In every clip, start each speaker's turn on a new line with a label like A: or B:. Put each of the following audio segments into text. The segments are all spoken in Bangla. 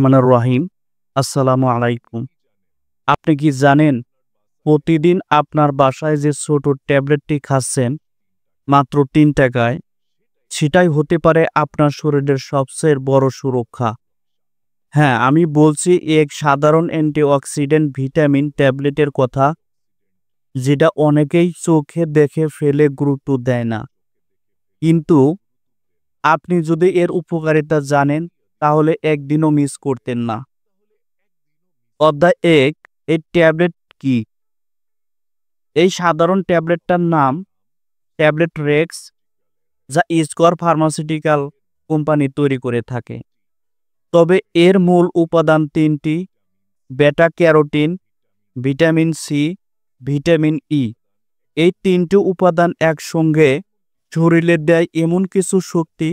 A: রহমানির রহিম। আসসালামু আলাইকুম। আপনি কি জানেন প্রতিদিন আপনার বাসায় যে ছোট ট্যাবলেটটি খাচ্ছেন মাত্র ৩ টাকায়, সেটাই হতে পারে আপনার শরীরের সবচেয়ে বড় সুরক্ষা। হ্যাঁ, আমি বলছি এক সাধারণ অ্যান্টিঅক্সিডেন্ট ভিটামিন ট্যাবলেটের কথা, যেটা অনেকেই চোখে দেখে ফেলে গুরুত্ব দেয় না। কিন্তু আপনি যদি এর উপকারিতা জানেন, তাহলে একদিনও মিস করতেন না। অধ্যায় ১, এই ট্যাবলেট কি? এই সাধারণ ট্যাবলেটটার নাম ট্যাবলেট রেক্স, যা স্কোয়ার ফার্মাসিউটিক্যাল কোম্পানি তৈরি করে থাকে। তবে এর মূল উপাদান ৩টি: beta carotene, vitamin C, vitamin E. এই ৩টি উপাদান একসঙ্গে শরীরে দেয় এমন কিছু শক্তি,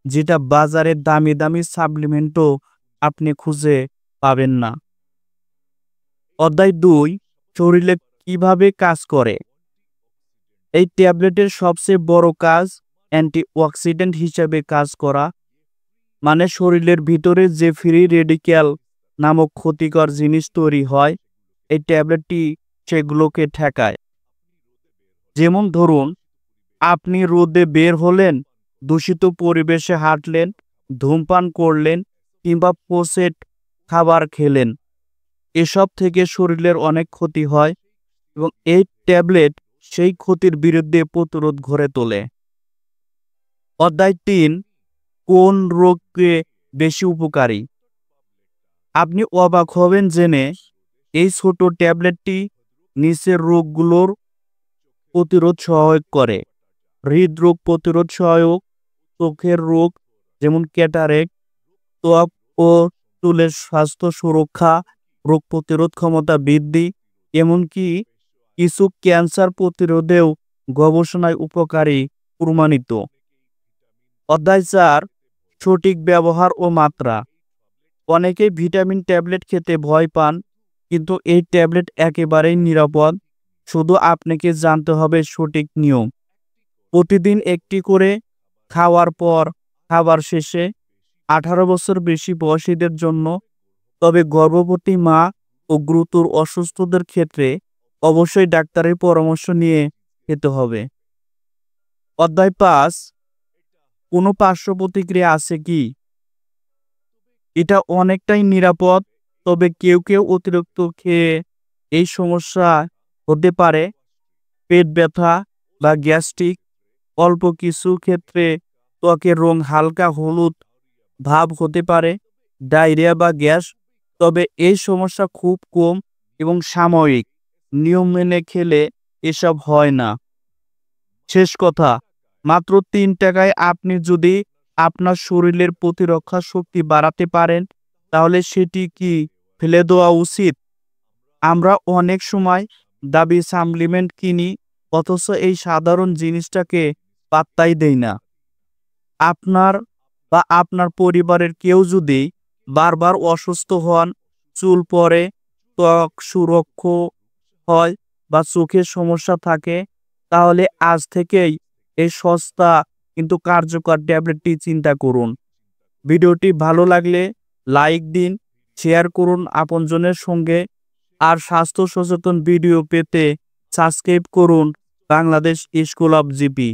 A: যেটা বাজারে দামি দামি সাপ্লিমেন্টও আপনি খুঁজে পাবেন না। অধ্যায় ২, শরীরে কিভাবে কাজ করে। এই ট্যাবলেটের সবচেয়ে বড় কাজ অ্যান্টিঅক্সিডেন্ট হিসেবে কাজ করা, মানে শরীরের ভিতরে যে ফ্রি রেডিক্যাল নামক ক্ষতিকর জিনিস তৈরি হয়, এই ট্যাবলেটটি সেগুলোকে ঠেকায়। যেমন ধরুন, আপনি রোদে বের হলেন, দূষিত পরিবেশে হাঁটলেন, ধূমপান করলেন কিংবা প্রসেসড খাবার খেলেন। এসব থেকে শরীরের অনেক ক্ষতি হয় এবং এই ট্যাবলেট সেই ক্ষতির বিরুদ্ধে প্রতিরোধ গড়ে তোলে। অধ্যায় ৩, কোন রোগে বেশি উপকারী। আপনি অবাক হবেন জেনে, এই ছোট ট্যাবলেটটি নিচের রোগগুলোর প্রতিরোধ সহায়ক করে: হৃদরোগ প্রতিরোধ সহায়ক, চোখের রোগ যেমন ক্যাটারেক্ট, ত্বক ও চুলের স্বাস্থ্য সুরক্ষা, রোগ প্রতিরোধ ক্ষমতা বৃদ্ধি, এমনকি কিছু ক্যান্সার প্রতিরোধেও গবেষণায় উপকারী প্রমাণিত। অধ্যায় ৪, সঠিক ব্যবহার ও মাত্রা। অনেকেই ভিটামিন ট্যাবলেট খেতে ভয় পান, কিন্তু এই ট্যাবলেট একেবারেই নিরাপদ। শুধু আপনাকে জানতে হবে সঠিক নিয়ম। প্রতিদিন একটি করে, খাওয়ার পর, খাবার শেষে। ১৮ বছর বেশি বয়সীদের জন্য, তবে গর্ভবতী মা ও গুরুতর অসুস্থদের ক্ষেত্রে অবশ্যই ডাক্তারের পরামর্শ নিয়ে খেতে হবে। অধ্যায় ৫, কোনো পার্শ্ব প্রতিক্রিয়া আছে কি। এটা অনেকটাই নিরাপদ, তবে কেউ কেউ অতিরিক্ত খেয়ে এই সমস্যা হতে পারে: পেট ব্যথা বা গ্যাস্ট্রিক, অল্প কিছু ক্ষেত্রে ত্বকের রং হালকা হলুদ ভাব হতে পারে, ডায়রিয়া বা গ্যাস। তবে এই সমস্যা খুব কম এবং সাময়িক। নিয়ম মেনে খেলে এসব হয় না। শেষ কথা, মাত্র ৩ টাকায় আপনি যদি আপনার শরীরের প্রতিরক্ষা শক্তি বাড়াতে পারেন, তাহলে সেটি কি ফেলে দেওয়া উচিত? আমরা অনেক সময় দামি সাপ্লিমেন্ট কিনি, অথচ এই সাধারণ জিনিসটাকে পাত্তাই দেই না। আপনার বা আপনার পরিবারের কেউ যদি বারবার অসুস্থ হন, চুল পড়ে, ত্বক সুরক্ষ হয় বা চোখের সমস্যা থাকে, তাহলে আজ থেকেই এই সস্তা কিন্তু কার্যকর ট্যাবলেটটি চিন্তা করুন। ভিডিওটি ভালো লাগলে লাইক দিন, শেয়ার করুন আপনজনের সঙ্গে, আর স্বাস্থ্য সচেতন ভিডিও পেতে সাবস্ক্রাইব করুন বাংলাদেশ স্কুল অব জিপি।